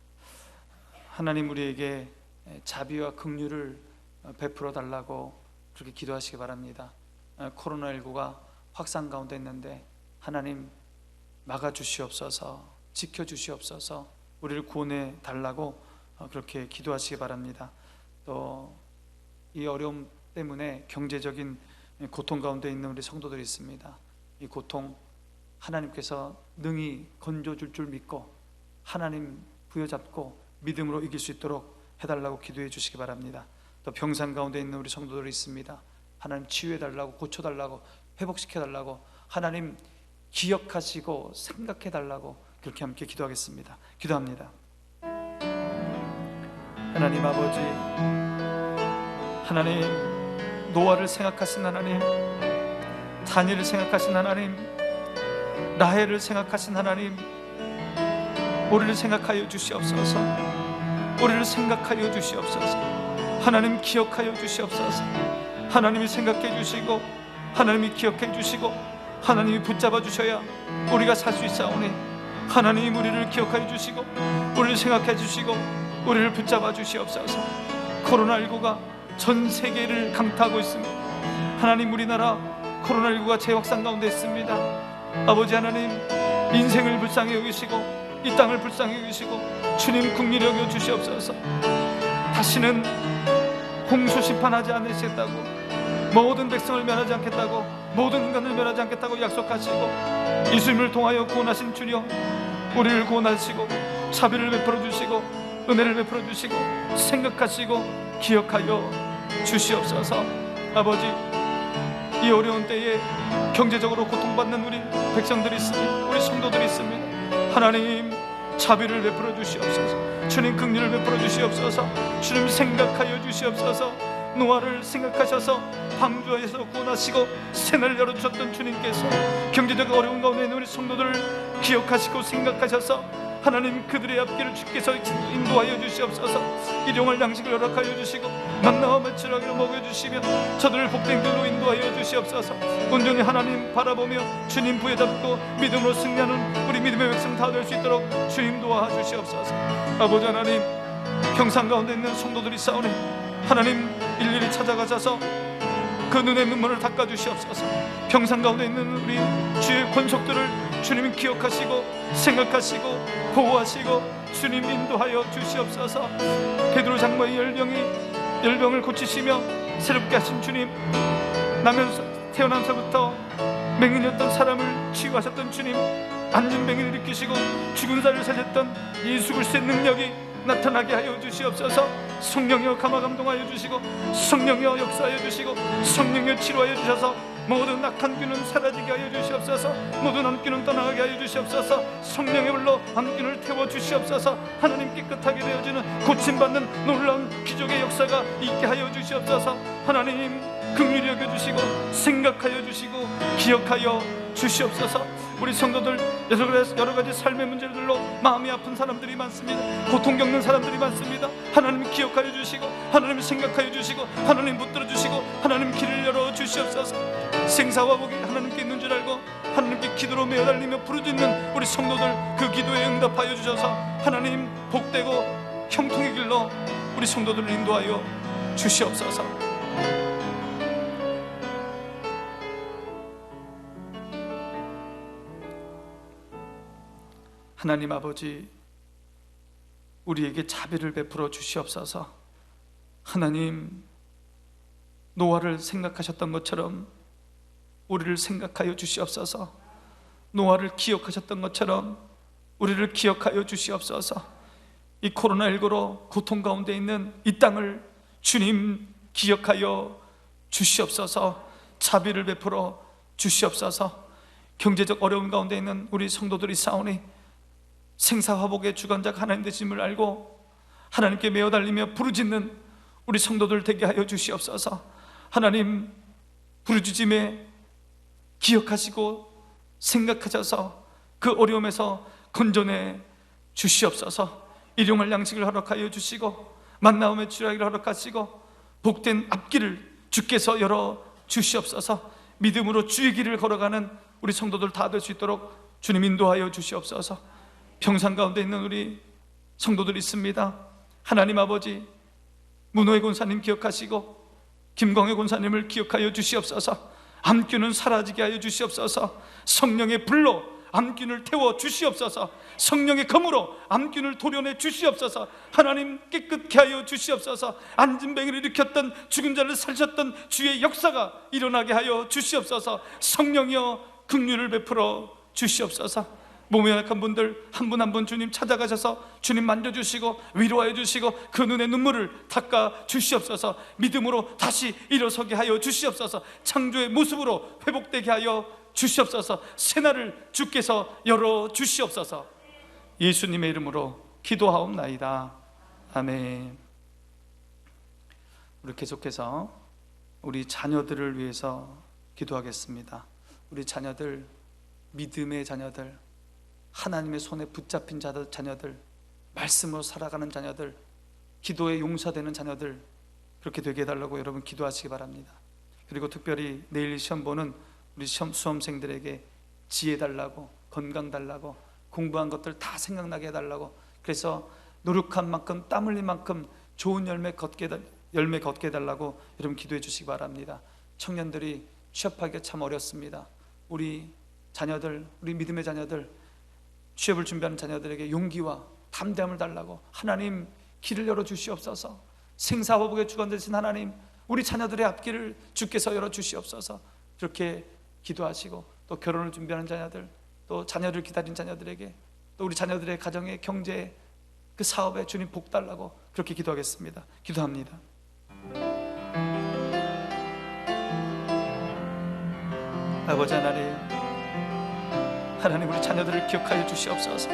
하나님, 우리에게 자비와 긍휼을 베풀어 달라고 그렇게 기도하시기 바랍니다. 코로나19가 확산 가운데 있는데 하나님 막아주시옵소서, 지켜주시옵소서, 우리를 구원해 달라고 그렇게 기도하시기 바랍니다. 또 이 어려움 때문에 경제적인 고통 가운데 있는 우리 성도들이 있습니다. 이 고통 하나님께서 능히 건져줄 줄 믿고 하나님 부여잡고 믿음으로 이길 수 있도록 해달라고 기도해 주시기 바랍니다. 또 병상 가운데 있는 우리 성도들이 있습니다. 하나님 치유해 달라고, 고쳐달라고, 회복시켜 달라고, 하나님 기억하시고 생각해 달라고 그렇게 함께 기도하겠습니다. 기도합니다. 하나님 아버지, 하나님 노아를 생각하신 하나님, 다니엘을 생각하신 하나님, 라헬을 생각하신 하나님, 우리를 생각하여 주시옵소서. 우리를 생각하여 주시옵소서. 하나님 기억하여 주시옵소서. 하나님이 생각해 주시고 하나님이 기억해 주시고 하나님이 붙잡아 주셔야 우리가 살 수 있사오니, 하나님 우리를 기억하여 주시고 우리를 생각해 주시고 우리를 붙잡아 주시옵소서. 코로나19가 전 세계를 강타하고 있습니다. 하나님, 우리나라 코로나19가 재확산 가운데 있습니다. 아버지 하나님, 인생을 불쌍히 여기시고 이 땅을 불쌍히 여기시고 주님 긍휼히 여겨 주시옵소서. 다시는 홍수 심판하지 않으시겠다고, 모든 백성을 멸하지 않겠다고, 모든 인간을 멸하지 않겠다고 약속하시고 예수님을 통하여 구원하신 주여, 우리를 구원하시고 자비를 베풀어 주시고 은혜를 베풀어 주시고 생각하시고 기억하여 주시옵소서. 아버지, 이 어려운 때에 경제적으로 고통받는 우리 백성들이 있습니다. 우리 성도들이 있습니다. 하나님 자비를 베풀어 주시옵소서. 주님 긍휼을 베풀어 주시옵소서. 주님 생각하여 주시옵소서. 노아를 생각하셔서 방주에서 구원하시고 새날을 열어주셨던 주님께서 경제적 어려운 가운데 있는 우리 성도들을 기억하시고 생각하셔서 하나님 그들의 앞길을 주께서 인도하여 주시옵소서. 일용할 양식을 허락하여 주시고 만나와 메추라기로 먹여주시며 저들을 복된 길로 인도하여 주시옵소서. 온전히 하나님 바라보며 주님 부여잡고 믿음으로 승리하는 우리 믿음의 백성 다 될 수 있도록 주님 도와주시옵소서. 아버지 하나님, 평상 가운데 있는 성도들이 싸우니 하나님 일일이 찾아가셔서 그 눈의 눈물을 닦아주시옵소서. 평상 가운데 있는 우리 주의 권속들을 주님이 기억하시고 생각하시고 보호하시고 주님 인도하여 주시옵소서. 베드로 장로의 열병을 고치시며 새롭게 하신 주님, 태어나면서부터 맹인이었던 사람을 치유하셨던 주님, 안진뱅이를 일으키시고 죽은 자를 살렸던 예수 그리스도의 능력이 나타나게 하여 주시옵소서. 성령이여 감화감동하여 주시고 성령이여 역사하여 주시고 성령이여 치료하여 주셔서 모든 악한 귀는 사라지게 하여 주시옵소서. 모든 암귀는 떠나가게 하여 주시옵소서. 성령의 불로 암귀를 태워 주시옵소서. 하나님 깨끗하게 되어지는 고침받는 놀라운 기적의 역사가 있게 하여 주시옵소서. 하나님 긍휼히 여겨주시고 생각하여 주시고 기억하여 주시옵소서. 우리 성도들 여러 가지 삶의 문제들로 마음이 아픈 사람들이 많습니다. 고통 겪는 사람들이 많습니다. 하나님 기억하여 주시고 하나님 생각하여 주시고 하나님 붙들어 주시고 하나님 길을 열어 주시옵소서. 생사와 복이 하나님께 있는 줄 알고 하나님께 기도로 매어달리며 부르짖는 우리 성도들 그 기도에 응답하여 주셔서 하나님 복되고 형통의 길로 우리 성도들을 인도하여 주시옵소서. 하나님 아버지, 우리에게 자비를 베풀어 주시옵소서. 하나님 노아를 생각하셨던 것처럼 우리를 생각하여 주시옵소서. 노아를 기억하셨던 것처럼 우리를 기억하여 주시옵소서. 이 코로나19로 고통 가운데 있는 이 땅을 주님 기억하여 주시옵소서. 자비를 베풀어 주시옵소서. 경제적 어려움 가운데 있는 우리 성도들이 싸우니 생사화복의 주관자가 하나님 되심을 알고 하나님께 매어 달리며 부르짖는 우리 성도들 되게 하여 주시옵소서. 하나님 부르짖음에 기억하시고 생각하셔서 그 어려움에서 건져내 주시옵소서. 일용할 양식을 허락하여 주시고 만나움의 취하기를 허락하시고 복된 앞길을 주께서 열어 주시옵소서. 믿음으로 주의 길을 걸어가는 우리 성도들 다 될 수 있도록 주님 인도하여 주시옵소서. 평상 가운데 있는 우리 성도들 있습니다. 하나님 아버지, 문호의 권사님 기억하시고 김광회 권사님을 기억하여 주시옵소서. 암균은 사라지게 하여 주시옵소서. 성령의 불로 암균을 태워 주시옵소서. 성령의 검으로 암균을 도려내 주시옵소서. 하나님 깨끗게 하여 주시옵소서. 안진뱅이를 일으켰던, 죽은 자를 살렸던 주의 역사가 일어나게 하여 주시옵소서. 성령이여 긍휼을 베풀어 주시옵소서. 몸에 약한 분들 한 분 한 분 주님 찾아가셔서 주님 만져주시고 위로하여 주시고 그 눈의 눈물을 닦아 주시옵소서. 믿음으로 다시 일어서게 하여 주시옵소서. 창조의 모습으로 회복되게 하여 주시옵소서. 새날을 주께서 열어 주시옵소서. 예수님의 이름으로 기도하옵나이다. 아멘. 우리 계속해서 우리 자녀들을 위해서 기도하겠습니다. 우리 자녀들, 믿음의 자녀들, 하나님의 손에 붙잡힌 자녀들, 말씀으로 살아가는 자녀들, 기도에 용사되는 자녀들, 그렇게 되게 해달라고 여러분 기도하시기 바랍니다. 그리고 특별히 내일 시험 보는 우리 수험생들에게 지혜 달라고, 건강 달라고, 공부한 것들 다 생각나게 해달라고, 그래서 노력한 만큼, 땀 흘린 만큼 좋은 열매 걷게 해달라고 여러분 기도해 주시기 바랍니다. 청년들이 취업하기가 참 어렵습니다. 우리 자녀들, 우리 믿음의 자녀들, 취업을 준비하는 자녀들에게 용기와 담대함을 달라고 하나님 길을 열어주시옵소서. 생사화복의 주관 되신 하나님, 우리 자녀들의 앞길을 주께서 열어주시옵소서. 그렇게 기도하시고, 또 결혼을 준비하는 자녀들, 또 자녀를 기다린 자녀들에게, 또 우리 자녀들의 가정의 경제, 그 사업에 주님 복 달라고 그렇게 기도하겠습니다. 기도합니다. 아버지 하나님 우리 자녀들을 기억하여 주시옵소서.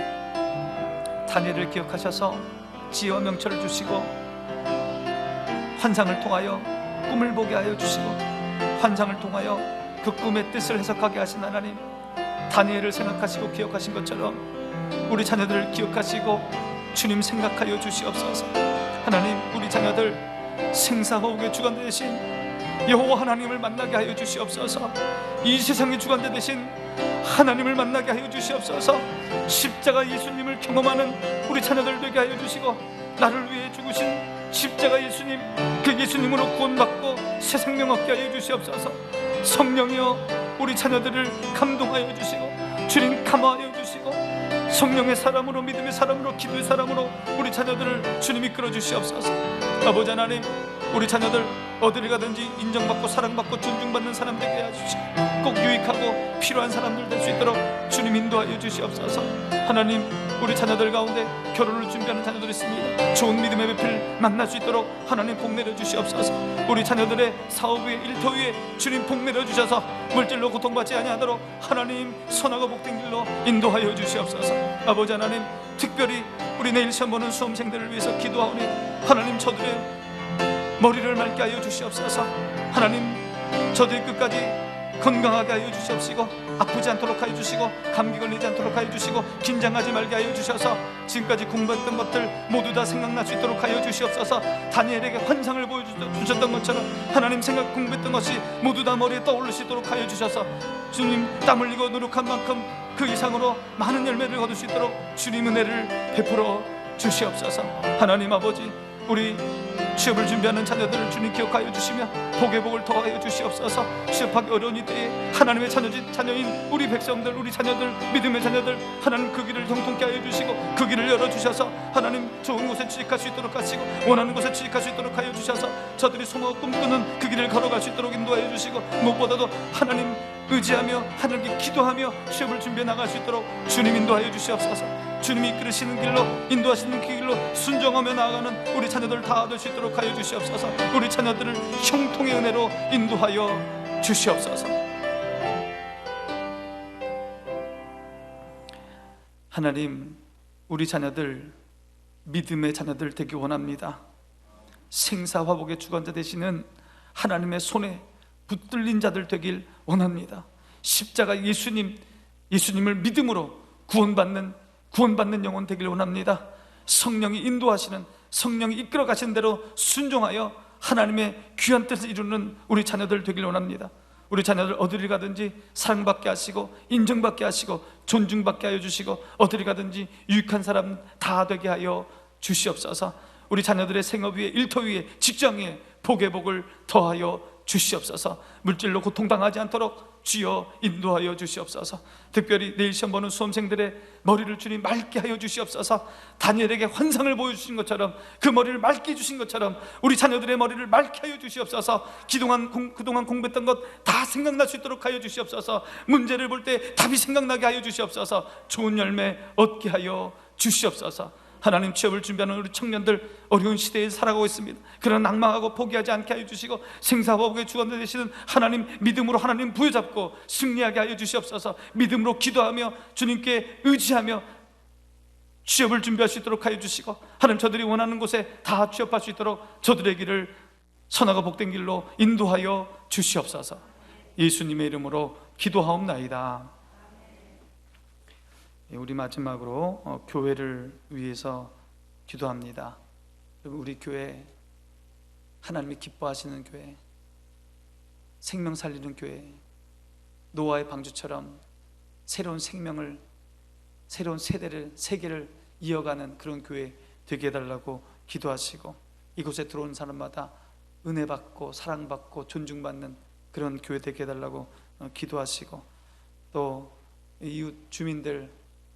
다니엘을 기억하셔서 지혜와 명철을 주시고, 환상을 통하여 꿈을 보게 하여 주시고, 환상을 통하여 그 꿈의 뜻을 해석하게 하신 하나님, 다니엘을 생각하시고 기억하신 것처럼 우리 자녀들을 기억하시고 주님 생각하여 주시옵소서. 하나님 우리 자녀들 생사호흡의 주관자 되신 여호와 하나님을 만나게 하여 주시옵소서. 이 세상의 주관자 되신 하나님을 만나게 하여 주시옵소서. 십자가 예수님을 경험하는 우리 자녀들 되게 하여 주시고, 나를 위해 죽으신 십자가 예수님, 그 예수님으로 구원받고 새 생명 얻게 하여 주시옵소서. 성령이여 우리 자녀들을 감동하여 주시고, 주님 감화하여 주시고, 성령의 사람으로, 믿음의 사람으로, 기도의 사람으로 우리 자녀들을 주님 이끌어 주시옵소서. 아버지 하나님, 우리 자녀들 어디를 가든지 인정받고 사랑받고 존중받는 사람 되게 해주시고, 꼭 유익하고 필요한 사람들 될 수 있도록 주님 인도하여 주시옵소서. 하나님 우리 자녀들 가운데 결혼을 준비하는 자녀들이 있습니다. 좋은 믿음의 배필 만날 수 있도록 하나님 복 내려 주시옵소서. 우리 자녀들의 사업 위에, 일터 위에 주님 복 내려 주셔서 물질로 고통받지 아니하도록 하나님 선하고 복된 길로 인도하여 주시옵소서. 아버지 하나님, 특별히 우리 내일 시험 보는 수험생들을 위해서 기도하오니 하나님 저들의 머리를 맑게 하여 주시옵소서. 하나님 저들이 끝까지 건강하게 하여 주시옵시고, 아프지 않도록 하여 주시고, 감기 걸리지 않도록 하여 주시고, 긴장하지 말게 하여 주셔서 지금까지 공부했던 것들 모두 다 생각날 수 있도록 하여 주시옵소서. 다니엘에게 환상을 보여주셨던 것처럼 하나님 생각 공부했던 것이 모두 다 머리에 떠오를 수 있도록 하여 주셔서 주님 땀 흘리고 노력한 만큼 그 이상으로 많은 열매를 거둘 수 있도록 주님 은혜를 베풀어 주시옵소서. 하나님 아버지, 우리 취업을 준비하는 자녀들을 주님 기억하여 주시며 복의 복을 더하여 주시옵소서. 취업하기 어려운 이때에 하나님의 자녀인 우리 백성들, 우리 자녀들, 믿음의 자녀들, 하나님 그 길을 형통케 하여 주시고, 그 길을 열어주셔서 하나님 좋은 곳에 취직할 수 있도록 하시고, 원하는 곳에 취직할 수 있도록 하여 주셔서 저들이 소망하고 꿈꾸는 그 길을 걸어갈 수 있도록 인도하여 주시고, 무엇보다도 하나님 의지하며 하나님께 기도하며 취업을 준비해 나갈 수 있도록 주님 인도하여 주시옵소서. 주님이 이끌으시는 길로, 인도하시는 그 길로 순종하며 나아가는 우리 자녀들 다 될 수 있도록 하여 주시옵소서. 우리 자녀들을 형통의 은혜로 인도하여 주시옵소서. 하나님, 우리 자녀들 믿음의 자녀들 되기 원합니다. 생사화복의 주관자 되시는 하나님의 손에 붙들린 자들 되길 원합니다. 십자가 예수님을 믿음으로 구원받는 영혼 되길 원합니다. 성령이 인도하시는, 성령이 이끌어 가시는 대로 순종하여 하나님의 귀한 뜻을 이루는 우리 자녀들 되길 원합니다. 우리 자녀들 어디를 가든지 사랑받게 하시고 인정받게 하시고 존중받게 하여 주시고 어디를 가든지 유익한 사람 다 되게 하여 주시옵소서. 우리 자녀들의 생업 위에, 일터 위에, 직장 위에 복의 복을 더하여 주시옵소서. 물질로 고통당하지 않도록 주여 인도하여 주시옵소서. 특별히 내일 시험 보는 수험생들의 머리를 주님 맑게 하여 주시옵소서. 다니엘에게 환상을 보여주신 것처럼 그 머리를 맑게 해주신 것처럼 우리 자녀들의 머리를 맑게 하여 주시옵소서. 그동안 공부했던 것 다 생각날 수 있도록 하여 주시옵소서. 문제를 볼 때 답이 생각나게 하여 주시옵소서. 좋은 열매 얻게 하여 주시옵소서. 하나님, 취업을 준비하는 우리 청년들 어려운 시대에 살아가고 있습니다. 그러나 낭망하고 포기하지 않게 하여 주시고 생사복의 주관자 되시는 하나님, 믿음으로 하나님 부여잡고 승리하게 하여 주시옵소서. 믿음으로 기도하며 주님께 의지하며 취업을 준비할 수 있도록 하여 주시고, 하나님, 저들이 원하는 곳에 다 취업할 수 있도록 저들의 길을 선하고 복된 길로 인도하여 주시옵소서. 예수님의 이름으로 기도하옵나이다. 우리 마지막으로 교회를 위해서 기도합니다. 우리 교회, 하나님이 기뻐하시는 교회, 생명 살리는 교회, 노아의 방주처럼 새로운 생명을, 새로운 세계를 이어가는 그런 교회 되게 해달라고 기도하시고, 이곳에 들어온 사람마다 은혜받고 사랑받고 존중받는 그런 교회 되게 해달라고 기도하시고, 또 이웃 주민들,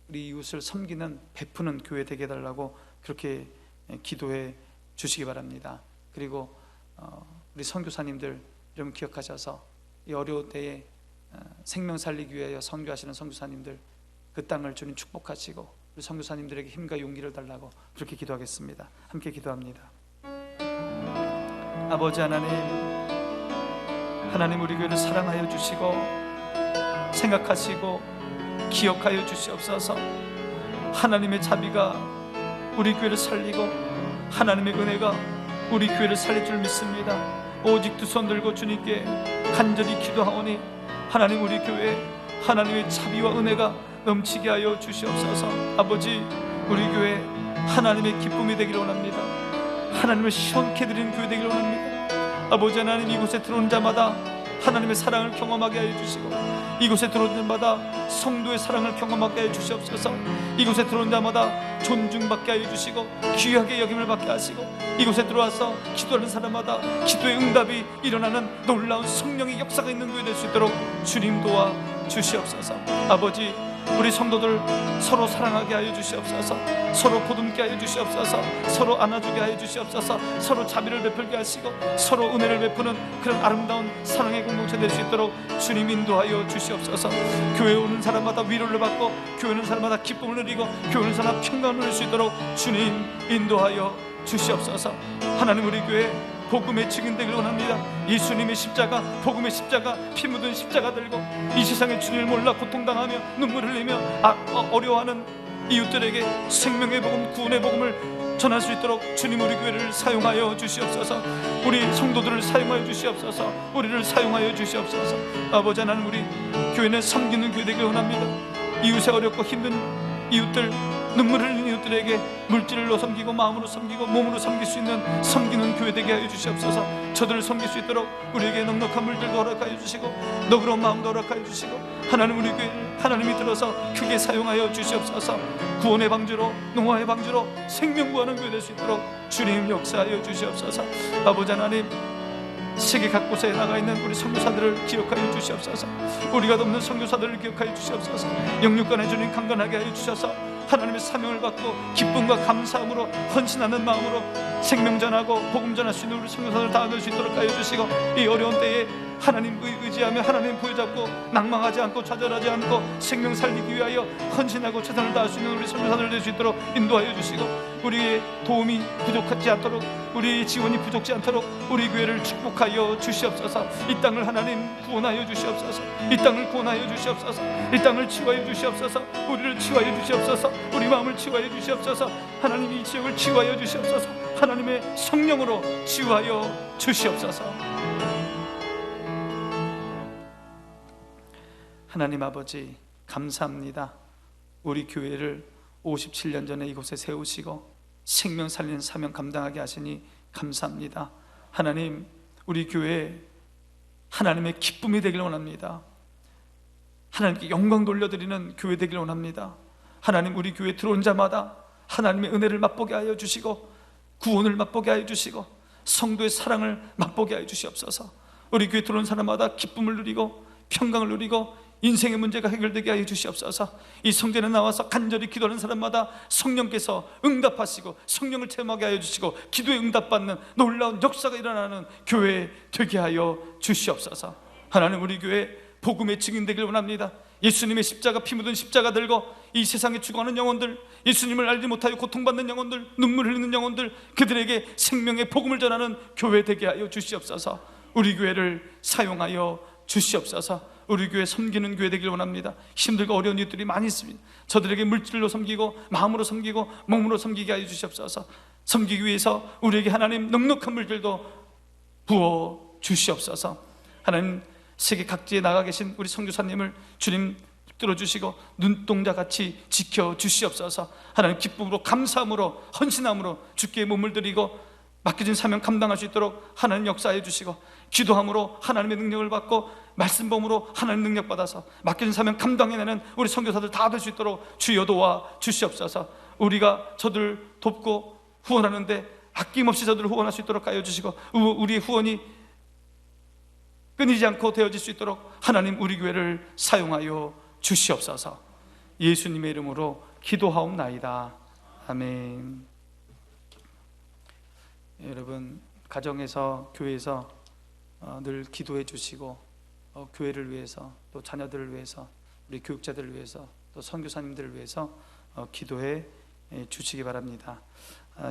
우리 이웃을 섬기는, 베푸는 교회 되게 해달라고 그렇게 기도해 주시기 바랍니다. 그리고 우리 선교사님들 여러분 기억하셔서 이 어려운 때에 생명 살리기 위하여 선교하시는 선교사님들, 그 땅을 주님 축복하시고 우리 선교사님들에게 힘과 용기를 달라고 그렇게 기도하겠습니다. 함께 기도합니다. 아버지 하나님, 하나님 우리 교회를 사랑하여 주시고 생각하시고 기억하여 주시옵소서. 하나님의 자비가 우리 교회를 살리고 하나님의 은혜가 우리 교회를 살릴 줄 믿습니다. 오직 두 손 들고 주님께 간절히 기도하오니 하나님, 우리 교회에 하나님의 자비와 은혜가 넘치게 하여 주시옵소서. 아버지, 우리 교회 하나님의 기쁨이 되기를 원합니다. 하나님을 시원케 드리는 교회 되기를 원합니다. 아버지 하나님, 이곳에 들어오는 자마다 하나님의 사랑을 경험하게 하여 주시고, 이곳에 들어오는 자마다 성도의 사랑을 경험하게 하여 주시옵소서. 이곳에 들어오는 자마다 존중받게 하여 주시고 귀하게 여김을 받게 하시고, 이곳에 들어와서 기도하는 사람마다 기도의 응답이 일어나는 놀라운 성령의 역사가 있는 교회 될 수 있도록 주님 도와 주시옵소서. 아버지, 우리 성도들 서로 사랑하게 하여 주시옵소서. 서로 보듬게 하여 주시옵소서. 서로 안아주게 하여 주시옵소서. 서로 자비를 베풀게 하시고 서로 은혜를 베푸는 그런 아름다운 사랑의 공동체 될 수 있도록 주님 인도하여 주시옵소서. 교회에 오는 사람마다 위로를 받고, 교회 오는 사람마다 기쁨을 누리고, 교회 오는 사람 평강을 누릴 수 있도록 주님 인도하여 주시옵소서. 하나님, 우리 교회 복음의 증인 되기를 원합니다. 예수님의 십자가, 복음의 십자가, 피 묻은 십자가 들고 이 세상의 주님을 몰라 고통당하며 눈물 흘리며 어려워하는 이웃들에게 생명의 복음, 구원의 복음을 전할 수 있도록 주님 우리 교회를 사용하여 주시옵소서. 우리 성도들을 사용하여 주시옵소서. 우리를 사용하여 주시옵소서. 아버지 하나님, 우리 교회는 섬기는 교회 되기를 원합니다. 이웃에 어렵고 힘든 이웃들, 눈물 흘리는 이웃들에게 물질로 섬기고 마음으로 섬기고 몸으로 섬길 수 있는 섬기는 교회 되게 하여 주시옵소서. 저들을 섬길 수 있도록 우리에게 넉넉한 물들도 허락하여 주시고 너그러운 마음도 허락하여 주시고, 하나님 우리 교회를 하나님이 들어서 크게 사용하여 주시옵소서. 구원의 방주로, 농화의 방주로 생명 구하는 교회 될 수 있도록 주님 역사하여 주시옵소서. 아버지 하나님, 세계 각곳에 나가 있는 우리 선교사들을 기억하여 주시옵소서. 우리가 돕는 선교사들을 기억하여 주시옵소서. 영육간에 주님 강건하게 하여 주셔서 하나님의 사명을 받고 기쁨과 감사함으로 헌신하는 마음으로 생명 전하고 복음 전할 수 있는 우리 선교사들 다 얻을 수 있도록 하여 주시고, 이 어려운 때에 하나님 의지하며 하나님 부여잡고 낭망하지 않고 좌절하지 않고 생명 살리기 위하여 헌신하고 최선을 다할 수 있는 우리 선교사들 될 수 있도록 인도하여 주시고, 우리의 도움이 부족하지 않도록, 우리의 지원이 부족지 않도록 우리 교회를 축복하여 주시옵소서. 이 땅을 하나님 구원하여 주시옵소서. 이 땅을 구원하여 주시옵소서. 이 땅을 치유하여 주시옵소서. 우리를 치유하여 주시옵소서. 우리 마음을 치유하여 주시옵소서. 하나님, 이 지역을 치유하여 주시옵소서. 하나님의 성령으로 치유하여 주시옵소서. 하나님 아버지, 감사합니다. 우리 교회를 57년 전에 이곳에 세우시고 생명 살리는 사명 감당하게 하시니 감사합니다. 하나님, 우리 교회에 하나님의 기쁨이 되길 원합니다. 하나님께 영광 돌려드리는 교회 되길 원합니다. 하나님, 우리 교회 들어온 자마다 하나님의 은혜를 맛보게 하여 주시고 구원을 맛보게 하여 주시고 성도의 사랑을 맛보게 하여 주시옵소서. 우리 교회 들어온 사람마다 기쁨을 누리고 평강을 누리고 인생의 문제가 해결되게 하여 주시옵소서. 이 성전에 나와서 간절히 기도하는 사람마다 성령께서 응답하시고 성령을 체험하게 하여 주시고 기도에 응답받는 놀라운 역사가 일어나는 교회 되게 하여 주시옵소서. 하나님, 우리 교회 복음의 증인 되길 원합니다. 예수님의 십자가, 피 묻은 십자가 들고 이 세상에 죽어가는 영혼들, 예수님을 알지 못하여 고통받는 영혼들, 눈물 흘리는 영혼들, 그들에게 생명의 복음을 전하는 교회 되게 하여 주시옵소서. 우리 교회를 사용하여 주시옵소서. 우리 교회 섬기는 교회 되길 원합니다. 힘들고 어려운 이들이 많이 있습니다. 저들에게 물질로 섬기고 마음으로 섬기고 몸으로 섬기게 하여 주시옵소서. 섬기기 위해서 우리에게 하나님 넉넉한 물질도 부어 주시옵소서. 하나님, 세계 각지에 나가 계신 우리 선교사님을 주님 붙들어 주시고 눈동자같이 지켜 주시옵소서. 하나님, 기쁨으로 감사함으로 헌신함으로 주께 몸을 드리고 맡겨진 사명 감당할 수 있도록 하나님 역사해 주시고, 기도함으로 하나님의 능력을 받고 말씀범으로 하나님 능력 받아서 맡겨진 사명 감당해내는 우리 선교사들 다 될 수 있도록 주여 도와 주시옵소서. 우리가 저들 돕고 후원하는데 아낌없이 저들을 후원할 수 있도록 하여 주시고, 우리의 후원이 끊이지 않고 되어질 수 있도록 하나님, 우리 교회를 사용하여 주시옵소서. 예수님의 이름으로 기도하옵나이다. 아멘. 여러분, 가정에서, 교회에서 늘 기도해 주시고, 교회를 위해서, 또 자녀들을 위해서, 우리 교육자들을 위해서, 또 선교사님들을 위해서 기도해 주시기 바랍니다.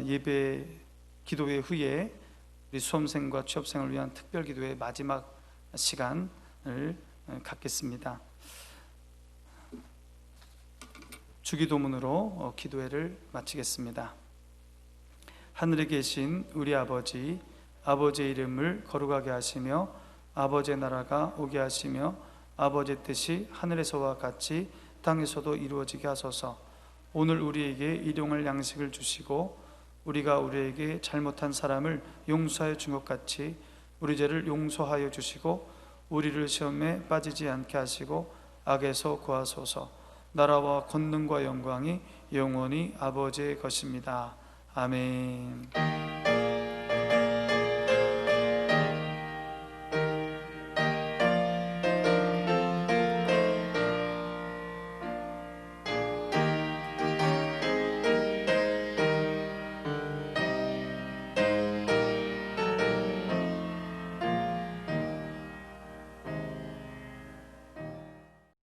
예배 기도회 후에 우리 수험생과 취업생을 위한 특별 기도회 마지막 시간을 갖겠습니다. 주기도문으로 기도회를 마치겠습니다. 하늘에 계신 우리 아버지, 아버지의 이름을 거룩하게 하시며 아버지의 나라가 오게 하시며 아버지의 뜻이 하늘에서와 같이 땅에서도 이루어지게 하소서. 오늘 우리에게 일용할 양식을 주시고 우리가 우리에게 잘못한 사람을 용서하여 준 것 같이 우리 죄를 용서하여 주시고 우리를 시험에 빠지지 않게 하시고 악에서 구하소서. 나라와 권능과 영광이 영원히 아버지의 것입니다. 아멘.